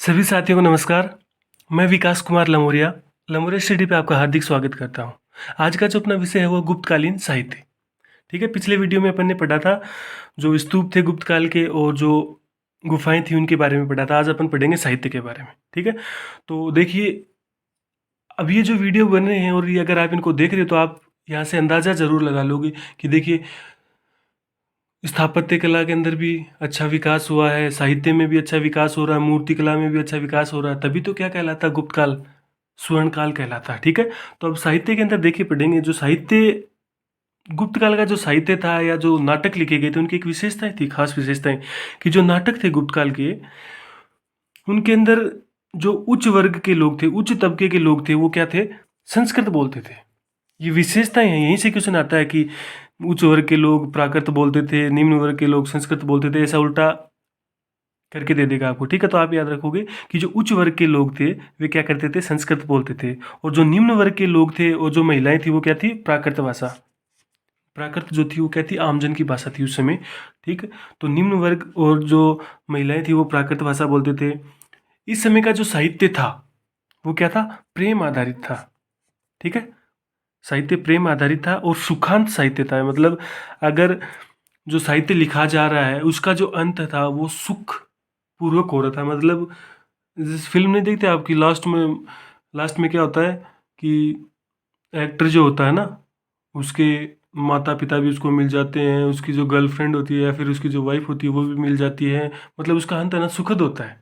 सभी साथियों को नमस्कार। मैं विकास कुमार लमोरिया लमोरिया स्टडी पे आपका हार्दिक स्वागत करता हूँ। आज का जो अपना विषय है वो गुप्तकालीन साहित्य। ठीक है, पिछले वीडियो में अपन ने पढ़ा था जो स्तूप थे गुप्त काल के और जो गुफाएं थी उनके बारे में पढ़ा था। आज अपन पढ़ेंगे साहित्य के बारे में। ठीक है, तो देखिए अब ये जो वीडियो बन रहे हैं और ये अगर आप इनको देख रहे हो तो आप यहाँ से अंदाज़ा ज़रूर लगा लोगे कि देखिए स्थापत्य कला के अंदर भी अच्छा विकास हुआ है, साहित्य में भी अच्छा विकास हो रहा है, मूर्ति कला में भी अच्छा विकास हो रहा है। तभी तो क्या कहलाता है, गुप्त काल स्वर्ण काल कहलाता है। ठीक है, तो अब साहित्य के अंदर देखिए पढ़ेंगे जो साहित्य गुप्त काल का जो साहित्य था या जो नाटक लिखे गए थे उनकी एक विशेषताएं थी, खास विशेषताएं कि जो नाटक थे गुप्त काल के उनके अंदर जो उच्च वर्ग के लोग थे, उच्च तबके के लोग थे, वो क्या थे, संस्कृत बोलते थे। ये विशेषताएं हैं, यहीं से क्वेश्चन आता है कि उच्च वर्ग के लोग प्राकृत बोलते थे, निम्न वर्ग के लोग संस्कृत बोलते थे, ऐसा उल्टा करके दे देगा आपको। ठीक है, तो आप याद रखोगे कि जो उच्च वर्ग के लोग थे वे क्या करते थे, संस्कृत बोलते थे, और जो निम्न वर्ग के लोग थे और जो महिलाएं थी वो क्या थी, प्राकृत भाषा, प्राकृत जो थी वो क्या थी, आमजन की भाषा थी उस समय। ठीक है, तो निम्न वर्ग और जो महिलाएं थी वो प्राकृत भाषा बोलते थे। इस समय का जो साहित्य था वो क्या था, प्रेम आधारित था। ठीक है, साहित्य प्रेम आधारित था और सुखांत साहित्य था। मतलब अगर जो साहित्य लिखा जा रहा है उसका जो अंत था वो सुख पूर्वक हो रहा था। मतलब जिस फिल्म नहीं देखते आपकी लास्ट में क्या होता है कि एक्टर जो होता है ना, उसके माता पिता भी उसको मिल जाते हैं, उसकी जो गर्लफ्रेंड होती है या फिर उसकी जो वाइफ होती है वो भी मिल जाती है। मतलब उसका अंत है ना सुखद होता है।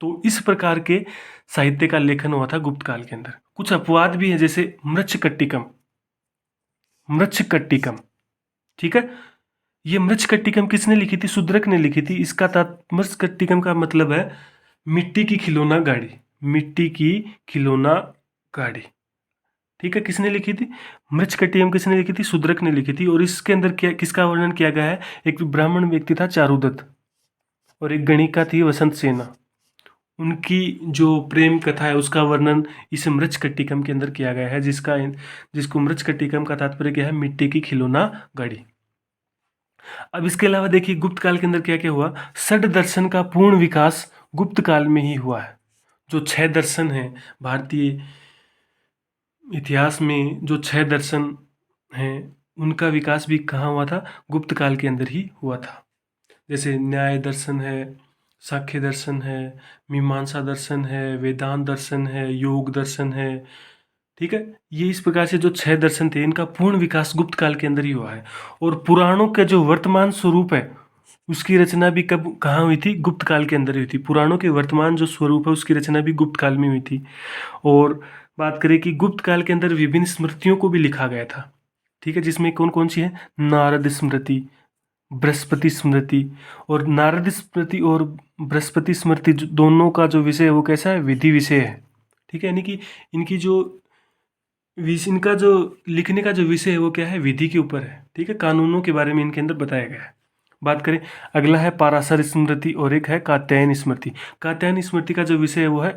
तो इस प्रकार के साहित्य का लेखन हुआ था गुप्त काल के अंदर। कुछ अपवाद भी है, जैसे मृच्छकट्टिकम, मृच्छकट्टिकम। ठीक है, ये मृच्छकट्टिकम किसने लिखी थी, शूद्रक ने लिखी थी। इसका मृच्छकट्टिकम का मतलब है मिट्टी की खिलौना गाड़ी, मिट्टी की खिलौना गाड़ी। ठीक है, किसने लिखी थी, मृच्छकट्टिकम किसने लिखी थी, शूद्रक ने लिखी थी। और इसके अंदर क्या किसका वर्णन किया गया है, एक ब्राह्मण व्यक्ति था चारुदत्त और एक गणिका थी वसंत सेना। उनकी जो प्रेम कथा है उसका वर्णन इस मृच्छकट्टिकम के अंदर किया गया है, जिसको मृच्छकट्टिकम का तात्पर्य क्या है, मिट्टी की खिलौना गाड़ी। अब इसके अलावा देखिए गुप्त काल के अंदर क्या क्या हुआ, षड दर्शन का पूर्ण विकास गुप्त काल में ही हुआ है। जो 6 दर्शन हैं भारतीय इतिहास में, जो 6 दर्शन हैं उनका विकास भी कहाँ हुआ था, गुप्त काल के अंदर ही हुआ था। जैसे न्याय दर्शन है, सांख्य दर्शन है, मीमांसा दर्शन है, वेदांत दर्शन है, योग दर्शन है। ठीक है, ये इस प्रकार से जो 6 दर्शन थे इनका पूर्ण विकास गुप्त काल के अंदर ही हुआ है। और पुराणों का जो वर्तमान स्वरूप है उसकी रचना भी कब कहाँ हुई थी, गुप्त काल के अंदर हुई थी। पुराणों के वर्तमान जो स्वरूप है उसकी रचना भी गुप्त काल में हुई थी। और बात करें कि गुप्त काल के अंदर विभिन्न स्मृतियों को भी लिखा गया था। ठीक है, जिसमें कौन कौन सी है, नारद स्मृति, बृहस्पति स्मृति। और नारद स्मृति और बृहस्पति स्मृति दोनों का जो विषय है वो कैसा है, विधि विषय है। ठीक है, यानी कि इनकी जो इनका जो लिखने का जो विषय है वो क्या है, विधि के ऊपर है। ठीक है, कानूनों के बारे में इनके अंदर बताया गया है। बात करें, अगला है पाराशर स्मृति और एक है कात्यायन स्मृति। कात्यायन स्मृति का जो विषय है वो है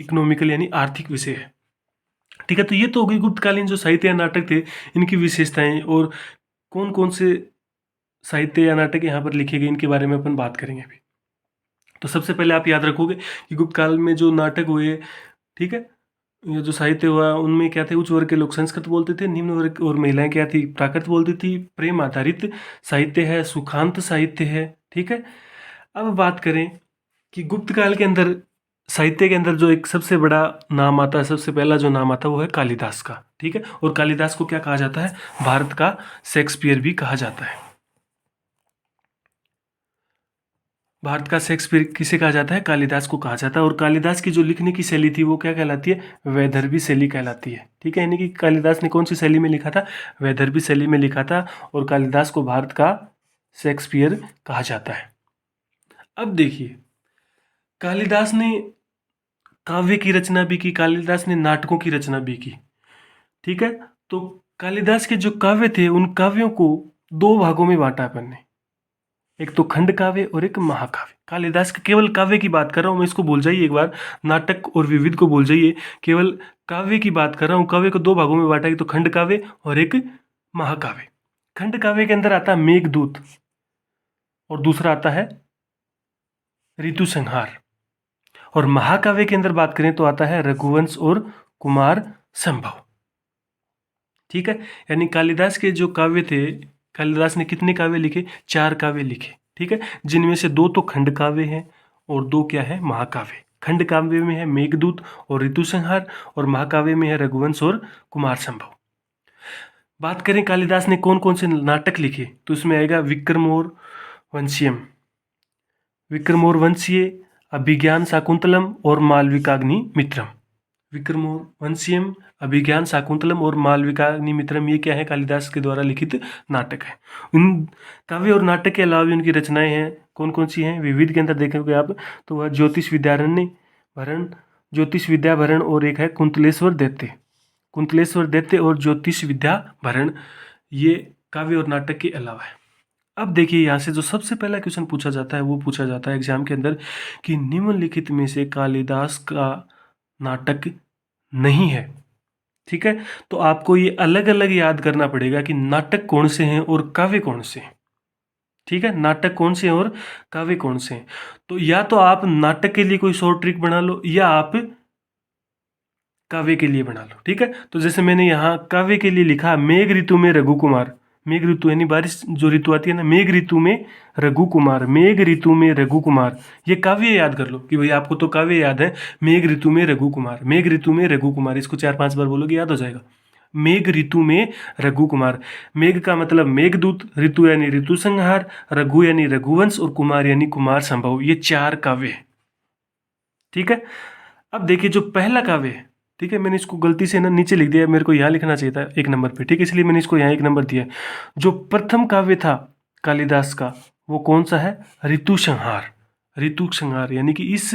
इकोनॉमिकल यानी आर्थिक विषय है। ठीक है, तो ये तो हो गई गुप्तकालीन जो साहित्य या नाटक थे इनकी विशेषताएं, और कौन कौन से साहित्य या नाटक यहाँ पर लिखे गए इनके बारे में अपन बात करेंगे अभी। तो सबसे पहले आप याद रखोगे कि गुप्त काल में जो नाटक हुए, ठीक है, ये जो साहित्य हुआ उनमें क्या थे, उच्च वर्ग के लोग संस्कृत बोलते थे, निम्न वर्ग और महिलाएं क्या थी, प्राकृत बोलती थी। प्रेम आधारित साहित्य है, सुखांत साहित्य है। ठीक है, अब बात करें कि गुप्त काल के अंदर साहित्य के अंदर जो एक सबसे बड़ा नाम आता है, सबसे पहला जो नाम आता है वो है कालिदास का। ठीक है, और कालिदास को क्या कहा जाता है, भारत का शेक्सपियर भी कहा जाता है। भारत का शेक्सपियर किसे कहा जाता है, कालिदास को कहा जाता है। और कालिदास की जो लिखने की शैली थी वो क्या कहलाती है, वैदर्भी शैली कहलाती है। ठीक है, यानी कि कालिदास ने कौन सी शैली में लिखा था, वैदर्भी शैली में लिखा था। और कालिदास को भारत का शेक्सपियर कहा जाता है। अब देखिए कालिदास ने काव्य की रचना भी की, कालिदास ने नाटकों की रचना भी की। ठीक है, तो कालिदास के जो काव्य थे उन काव्यों को 2 भागों में बांटा अपन ने, एक तो खंड काव्य और एक महाकाव्य। कालिदास के केवल काव्य की बात कर रहा हूँ मैं, इसको भूल जाइए एक बार, नाटक और विविध को भूल जाइए, केवल काव्य की बात कर रहा हूँ। काव्य को 2 भागों में बांटा, एक तो खंड काव्य और एक महाकाव्य। खंड काव्य के अंदर आता है मेघदूत और दूसरा आता है ऋतु संहार। और महाकाव्य के अंदर बात करें तो आता है रघुवंश और कुमार संभव। ठीक है, यानी कालिदास के जो काव्य थे, कालिदास ने कितने काव्य लिखे? 4 काव्य लिखे। ठीक है, जिनमें से 2 तो खंड काव्य हैं और 2 क्या है? महाकाव्य। खंड काव्य में है मेघदूत और ऋतुसंहार, और महाकाव्य में है रघुवंश और कुमार संभव। बात करें कालिदास ने कौन कौन से नाटक लिखे, तो उसमें आएगा विक्रमोर वंशियम, विक्रमोर वंशीय, अभिज्ञान शाकुंतलम और मालविकाग्नि मित्रम। विक्रमोर वंशियम, अभिज्ञान शाकुंतलम और मालविकाग्नि मित्रम, ये क्या है? कालिदास के द्वारा लिखित नाटक है। इन काव्य और नाटक के अलावा भी उनकी रचनाएं हैं। कौन कौन सी हैं? विविध के अंदर देखेंगे आप तो वह ज्योतिष विद्यारण्य भरण, ज्योतिष विद्या भरण, और एक है कुंतलेश्वर दैत्य, कुंतलेश्वर दैत्य और ज्योतिष विद्या भरण, ये काव्य और नाटक के अलावा है। अब देखिए यहाँ से जो सबसे पहला क्वेश्चन पूछा जाता है वो पूछा जाता है एग्जाम के अंदर कि निम्नलिखित में से कालिदास का नाटक नहीं है। ठीक है, तो आपको ये अलग अलग याद करना पड़ेगा कि नाटक कौन से हैं और काव्य कौन से हैं। ठीक है, नाटक कौन से हैं और काव्य कौन से हैं। तो या तो आप नाटक के लिए कोई शॉर्ट ट्रिक बना लो या आप काव्य के लिए बना लो। ठीक है, तो जैसे मैंने यहाँ काव्य के लिए लिखा मेघ ऋतु में रघु कुमार, मेघ ऋतु यानी बारिश जो ऋतु आती है ना, मेघ ऋतु में रघु कुमार, मेघ ऋतु में रघु कुमार, ये काव्य याद कर लो कि भाई आपको तो काव्य याद है, मेघ ऋतु में रघु कुमार, मेघ ऋतु में रघु कुमार, इसको 4-5 बार बोलोगे याद हो जाएगा। मेघ ऋतु में रघु कुमार, मेघ का मतलब मेघदूत, ऋतु यानी ऋतु संहार, रघु यानी रघुवंश और कुमार यानी कुमार संभव, ये 4 काव्य है। ठीक है, अब देखिए जो पहला काव्य है, ठीक है, मैंने इसको गलती से ना नीचे लिख दिया, मेरे को यहाँ लिखना चाहिए था 1 नंबर पे। ठीक है, इसलिए मैंने इसको यहाँ 1 नंबर दिया। जो प्रथम काव्य था कालिदास का वो कौन सा है? ऋतु संहार, ऋतु संहार, यानी कि इस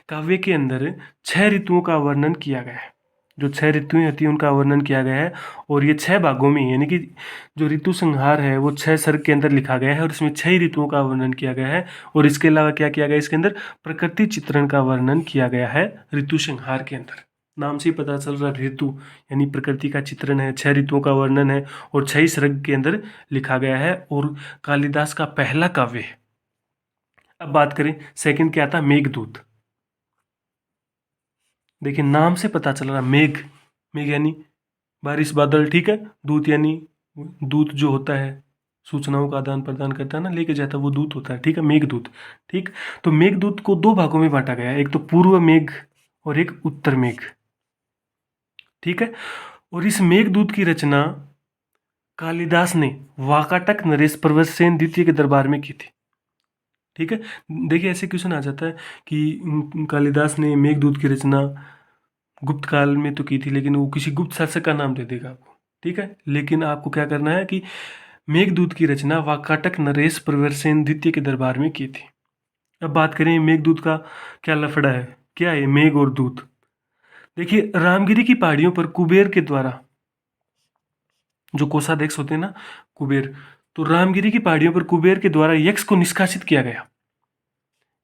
काव्य के अंदर 6 ऋतुओं का वर्णन किया गया है। जो 6 ऋतुएं होती हैं उनका वर्णन किया गया है, और ये 6 भागों में, यानी कि जो ऋतु संहार है वो 6 सर्ग के अंदर लिखा गया है और इसमें 6 ऋतुओं का वर्णन किया गया है। और इसके अलावा क्या किया गया? इसके अंदर प्रकृति चित्रण का वर्णन किया गया है ऋतु संहार के अंदर। नाम से ही पता चल रहा है, ऋतु यानी प्रकृति का चित्रण है, 6 ऋतुओं का वर्णन है और 6 सर्ग के अंदर लिखा गया है, और कालिदास का पहला काव्य है। अब बात करें सेकंड क्या था? मेघदूत। देखिए नाम से पता चल रहा, मेघ, मेघ यानी बारिश बादल। ठीक है, दूत यानी दूत जो होता है सूचनाओं का आदान प्रदान करता है ना, लेके जाता है, वो दूत होता है। ठीक है, मेघदूत। ठीक, तो मेघदूत को 2 भागों में बांटा गया है, एक तो पूर्व मेघ और एक उत्तर मेघ। ठीक है, और इस मेघदूत की रचना कालिदास ने वाकाटक नरेश पर्वतसेन द्वितीय के दरबार में की थी। ठीक है, देखिए ऐसे क्वेश्चन आ जाता है कि कालिदास ने मेघदूत की रचना गुप्त काल में तो की थी, लेकिन वो किसी गुप्त शासक का नाम दे देगा आपको। ठीक है, लेकिन आपको क्या करना है कि मेघदूत की रचना वाकाटक नरेश पर्वतसेन द्वितीय के दरबार में की थी। अब बात करें मेघदूत का क्या लफड़ा है, क्या है मेघ और दूत। देखिए रामगिरी की पहाड़ियों पर कुबेर के द्वारा, जो कोषाध्यक्ष होते हैं ना कुबेर, तो रामगिरी की पहाड़ियों पर कुबेर के द्वारा यक्ष को निष्कासित किया गया,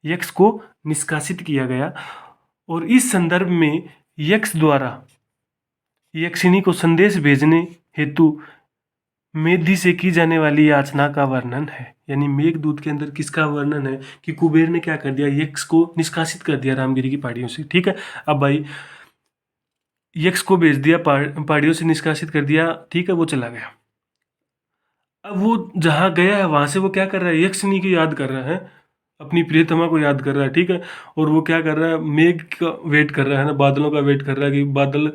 यक्ष को निष्कासित किया गया। और इस संदर्भ में यक्ष द्वारा यक्षिनी को संदेश भेजने हेतु मेधी से की जाने वाली याचना का वर्णन है। यानी मेघदूत के अंदर किसका वर्णन है कि कुबेर ने क्या कर दिया? यक्ष को निष्कासित कर दिया रामगिरी की पहाड़ियों से। ठीक है, अब भाई यक्ष को भेज दिया, पहाड़ियों से निष्कासित कर दिया। ठीक है, वो चला गया। अब वो जहाँ गया है वहां से वो क्या कर रहा है? यक्षिनी की याद कर रहा है, अपनी प्रियतमा को याद कर रहा है। ठीक है, और वो क्या कर रहा है? मेघ का वेट कर रहा है ना, बादलों का वेट कर रहा है कि बादल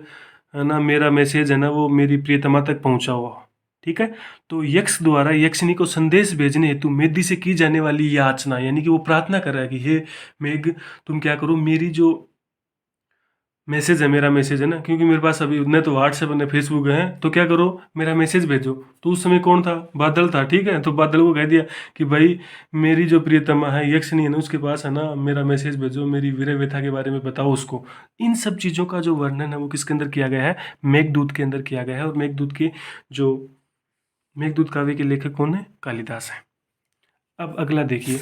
है ना, मेरा मैसेज है ना वो मेरी प्रियतमा तक पहुंचा हुआ। ठीक है, तो यक्ष द्वारा यक्षिनी को संदेश भेजने हेतु मेधी से की जाने वाली याचना, यानी कि वो प्रार्थना कर रहा है कि हे मेघ तुम क्या करो, मेरी जो मैसेज है, मेरा मैसेज है ना, क्योंकि मेरे पास अभी न तो व्हाट्सएप न फेसबुक है, तो क्या करो मेरा मैसेज भेजो। तो उस समय कौन था? बादल था। ठीक है, तो बादल को कह दिया कि भाई मेरी जो प्रियतमा है यक्षिनी है ना, उसके पास है ना मेरा मैसेज भेजो, मेरी वीर व्यथा के बारे में बताओ उसको। इन सब चीज़ों का जो वर्णन है वो किसके अंदर किया गया है? मेघदूत के अंदर किया गया है। और मेघदूत के जो मेघदूत काव्य के लेखक कौन है? कालिदास है। अब अगला देखिए,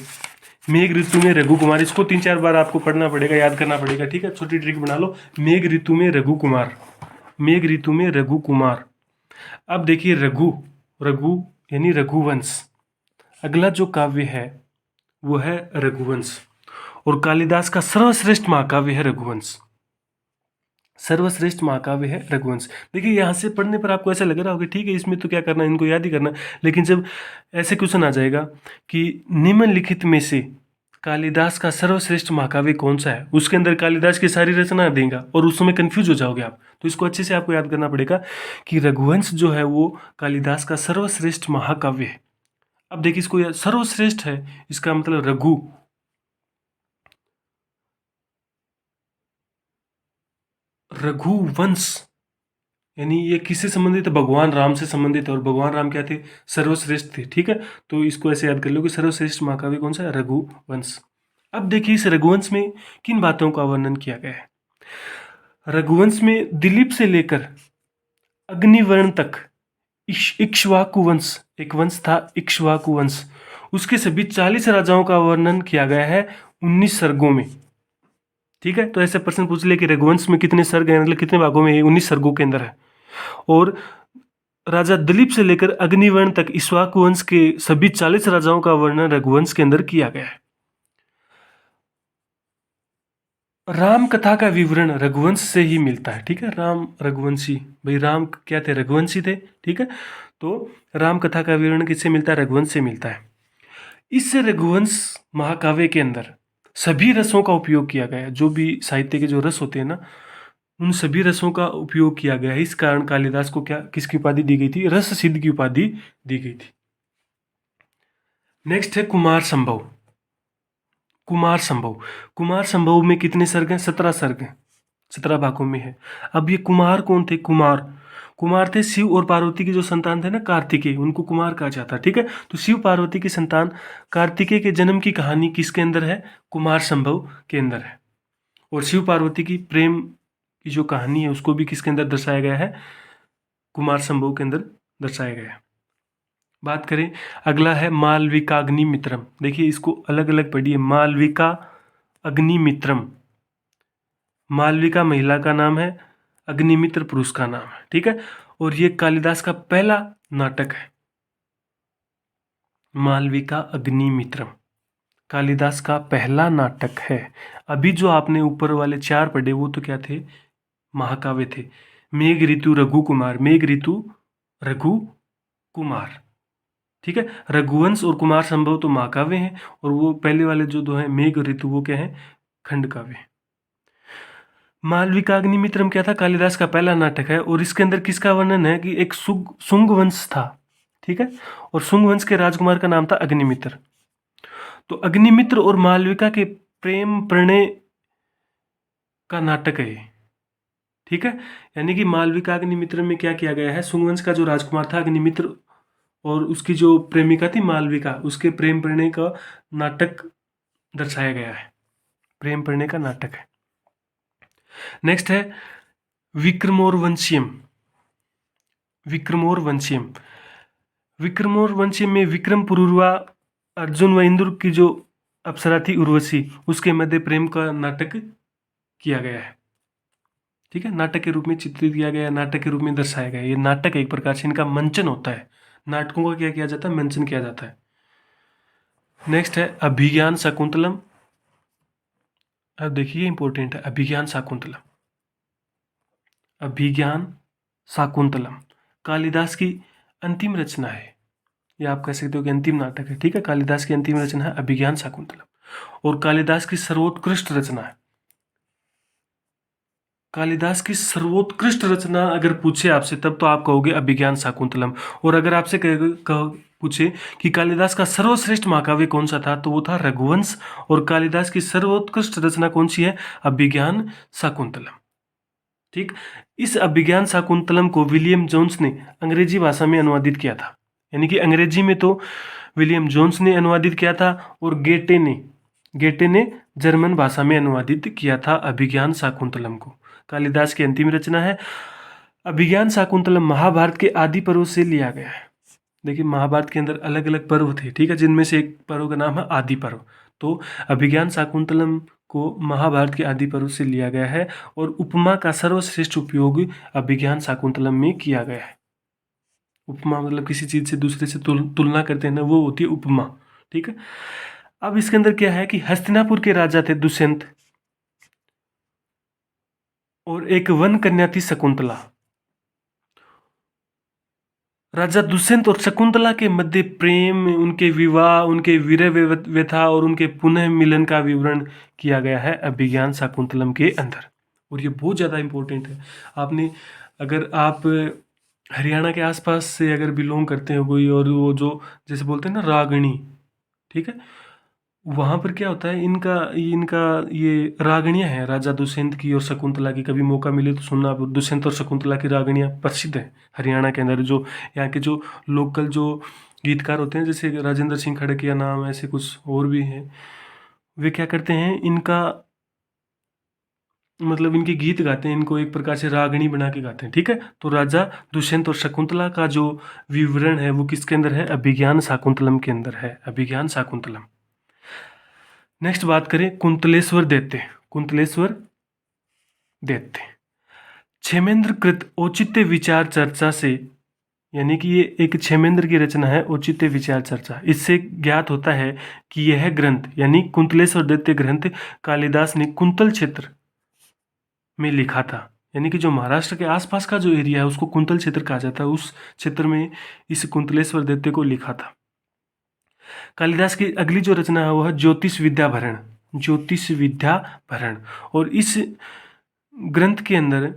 मेघ ऋतु में रघु कुमार, इसको 3-4 बार आपको पढ़ना पड़ेगा, याद करना पड़ेगा। ठीक है, छोटी ट्रिक बना लो, मेघ ऋतु में रघु कुमार, मेघ ऋतु में रघु कुमार। अब देखिए रघु, रघु यानी रघुवंश। अगला जो काव्य है वो है रघुवंश, और कालिदास का सर्वश्रेष्ठ महाकाव्य है रघुवंश। सर्वश्रेष्ठ महाकाव्य है रघुवंश। देखिए यहाँ से पढ़ने पर आपको ऐसा लग रहा होगा ठीक है इसमें तो क्या करना है, इनको याद ही करना, लेकिन जब ऐसे क्वेश्चन आ जाएगा कि निम्नलिखित में से कालिदास का सर्वश्रेष्ठ महाकाव्य कौन सा है, उसके अंदर कालिदास की सारी रचना देगा और उस समय कंफ्यूज हो जाओगे आप, तो इसको अच्छे से आपको याद करना पड़ेगा कि रघुवंश जो है वो कालिदास का सर्वश्रेष्ठ महाकाव्य है। अब देखिए इसको सर्वश्रेष्ठ है, इसका मतलब रघुवंश यानी ये किससे संबंधित है, भगवान राम से संबंधित है, और भगवान राम क्या थे, सर्वश्रेष्ठ थे। ठीक है, तो इसको ऐसे याद कर लो कि सर्वश्रेष्ठ महाकाव्य कौन सा है, रघुवंश। अब देखिए इस रघुवंश में किन बातों का वर्णन किया गया है। रघुवंश में दिलीप से लेकर अग्निवर्ण तक इक्ष्वाकु वंश, एक वंश था इक्ष्वाकु वंश, उसके सभी 40 राजाओं का वर्णन किया गया है 19 सर्गों में। ठीक है, तो ऐसे प्रश्न पूछ ले कि रघुवंश में कितने सर्ग हैं, मतलब कितने भागों में, 19 सर्गों के अंदर है। और राजा दिलीप से लेकर अग्निवर्ण तक इक्ष्वाकु वंश के सभी 40 राजाओं का वर्णन रघुवंश के अंदर किया गया है। राम कथा का विवरण रघुवंश से ही मिलता है। ठीक है, राम रघुवंशी, भाई राम क्या थे, रघुवंशी थे। ठीक है, तो राम कथा का विवरण किससे मिलता है, रघुवंश से मिलता है। इस रघुवंश महाकाव्य के अंदर सभी रसों का उपयोग किया गया है, जो भी साहित्य के जो रस होते हैं ना, उन सभी रसों का उपयोग किया गया है। इस कारण कालिदास को क्या, किसकी उपाधि दी गई थी, रस सिद्ध की उपाधि दी गई थी। नेक्स्ट है कुमार संभव। कुमार संभव, कुमार संभव में कितने सर्ग हैं, 17 सर्ग हैं, 17 भागों में है। अब ये कुमार कौन थे, कुमार, कुमार थे शिव और पार्वती के जो संतान थे ना, कार्तिकेय, उनको कुमार कहा जाता है। ठीक है, तो शिव पार्वती की संतान कार्तिकेय के जन्म की कहानी किसके अंदर है, कुमार संभव के अंदर है। और शिव पार्वती की प्रेम की जो कहानी है उसको भी किसके अंदर दर्शाया गया है, कुमार संभव के अंदर दर्शाया गया है। बात करें, अगला है मालविका अग्निमित्रम। देखिए इसको अलग अलग पढ़िए, मालविका अग्निमित्रम। मालविका महिला का नाम है, अग्निमित्र पुरुष का नाम है। ठीक है, और ये कालिदास का पहला नाटक है, मालविका अग्निमित्रम कालिदास का पहला नाटक है। अभी जो आपने ऊपर वाले 4 पढ़े वो तो क्या थे, महाकाव्य थे। मेघ ऋतु रघु कुमार, मेघ ऋतु रघु कुमार। ठीक है, रघुवंश और कुमार संभव तो महाकाव्य हैं, और वो पहले वाले जो दो हैं मेघ ऋतु वो क्या है, खंड काव्य। मालविकाग्निमित्रम क्या था, कालिदास का पहला नाटक है, और इसके अंदर किसका वर्णन है कि एक सुंग वंश था। ठीक है, और सुंग वंश के राजकुमार का नाम था अग्निमित्र। तो अग्निमित्र और मालविका के प्रेम प्रणय का नाटक है। ठीक है, यानी कि मालविका अग्निमित्र में क्या किया गया है, सुंग वंश का जो राजकुमार था अग्निमित्र और उसकी जो प्रेमिका थी मालविका, उसके प्रेम प्रणय का नाटक दर्शाया गया है, प्रेम प्रणय का नाटक है। नेक्स्ट है विक्रमोर्वंशियम। विक्रमोर्वंशियम, विक्रमोर्वंशियम में विक्रम पुरुरवा, अर्जुन व इंद्र की जो अप्सरा थी उर्वशी, उसके मध्य प्रेम का नाटक किया गया है। ठीक है, नाटक के रूप में चित्रित किया गया है, नाटक के रूप में दर्शाया गया है। ये नाटक एक प्रकार से इनका मंचन होता है, नाटकों का क्या किया जाता है, मंचन किया जाता है। नेक्स्ट है अभिज्ञान शाकुंतलम। अब देखिए इंपॉर्टेंट है अभिज्ञान शाकुंतलम। अभिज्ञान शाकुंतलम कालिदास की अंतिम रचना है, या आप कह सकते हो कि अंतिम नाटक है। ठीक है, कालिदास की अंतिम रचना है अभिज्ञान शाकुंतलम, और कालिदास की सर्वोत्कृष्ट रचना है। कालिदास की सर्वोत्कृष्ट रचना अगर पूछे आपसे तब तो आप कहोगे अभिज्ञान शाकुंतलम, और अगर आपसे पूछे कि कालिदास का सर्वश्रेष्ठ महाकाव्य कौन सा था तो वो था रघुवंश, और कालिदास की सर्वोत्कृष्ट रचना कौन सी है, अभिज्ञान शाकुंतलम। ठीक, इस अभिज्ञान शाकुंतलम को विलियम जोन्स ने अंग्रेजी भाषा में अनुवादित किया था, यानी कि अंग्रेजी में तो विलियम जोन्स ने अनुवादित किया था, और गेटे ने जर्मन भाषा में अनुवादित किया था अभिज्ञान शाकुंतलम को। कालिदास की अंतिम रचना है। अभिज्ञान शाकुंतलम महाभारत के आदि पर्व से लिया गया है। देखिए महाभारत के अंदर अलग अलग पर्व थे, ठीक है, जिनमें से एक पर्व का नाम है आदि पर्व। तो अभिज्ञान शाकुंतलम को महाभारत के आदि पर्व से लिया गया है, और उपमा का सर्वश्रेष्ठ उपयोग अभिज्ञान शाकुंतलम में किया गया है। उपमा मतलब किसी चीज से दूसरे से तुलना करते हैं ना, वो होती है उपमा। ठीक है, अब इसके अंदर क्या है कि हस्तिनापुर के राजा थे दुष्यंत, और एक वन कन्या थी शकुंतला। राजा दुष्यंत और शकुंतला के मध्य प्रेम, उनके विवाह, उनके वीर व्यथा और उनके पुनः मिलन का विवरण किया गया है अभिज्ञान शाकुंतलम के अंदर। और ये बहुत ज़्यादा इम्पोर्टेंट है। आपने, अगर आप हरियाणा के आसपास से अगर बिलोंग करते हो कोई, और वो जो जैसे बोलते हैं ना रागणी, ठीक है, वहाँ पर क्या होता है, इनका इनका ये रागणियाँ हैं राजा दुष्यंत की और शकुंतला की। कभी मौका मिले तो सुनना आप, दुष्यंत और शकुंतला की रागणियाँ प्रसिद्ध हैं हरियाणा के अंदर। जो यहाँ के जो लोकल जो गीतकार होते हैं, जैसे राजेंद्र सिंह खड़किया नाम, ऐसे कुछ और भी हैं, वे क्या करते हैं, इनका मतलब इनके गीत गाते हैं, इनको एक प्रकार से रागणी बना के गाते हैं, ठीक है। तो राजा दुष्यंत और शकुंतला का जो विवरण है वो किसके अंदर है, अभिज्ञान शाकुंतलम के अंदर है, अभिज्ञान शाकुंतलम। नेक्स्ट बात करें कुंतलेश्वर दैत्य। कुंतलेश्वर दैत्य क्षेमेंद्र कृत औचित्य विचार चर्चा से, यानी कि ये एक क्षेमेंद्र की रचना है औचित्य विचार चर्चा। इससे ज्ञात होता है कि यह ग्रंथ यानी कुंतलेश्वर दैत्य ग्रंथ कालिदास ने कुंतल क्षेत्र में लिखा था। यानी कि जो महाराष्ट्र के आसपास का जो एरिया है उसको कुंतल क्षेत्र कहा जाता है, उस क्षेत्र में इस कुंतलेश्वर दैत्य को लिखा था। कालिदास की अगली जो रचना है वो है ज्योतिष विद्या भरण, ज्योतिष विद्या भरण। और इस ग्रंथ के अंदर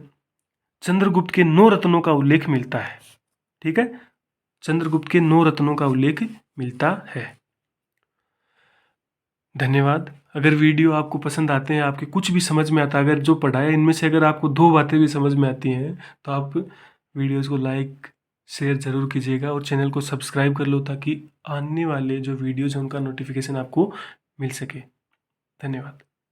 चंद्रगुप्त के 9 रत्नों का उल्लेख मिलता है, ठीक है, चंद्रगुप्त के 9 रत्नों का उल्लेख मिलता है। धन्यवाद। अगर वीडियो आपको पसंद आते हैं, आपके कुछ भी समझ में आता है, अगर जो पढ़ाया इनमें से अगर आपको 2 बातें भी समझ में आती हैं, तो आप वीडियोस को लाइक शेयर ज़रूर कीजिएगा और चैनल को सब्सक्राइब कर लो, ताकि आने वाले जो वीडियोज़ हैं उनका नोटिफिकेशन आपको मिल सके। धन्यवाद।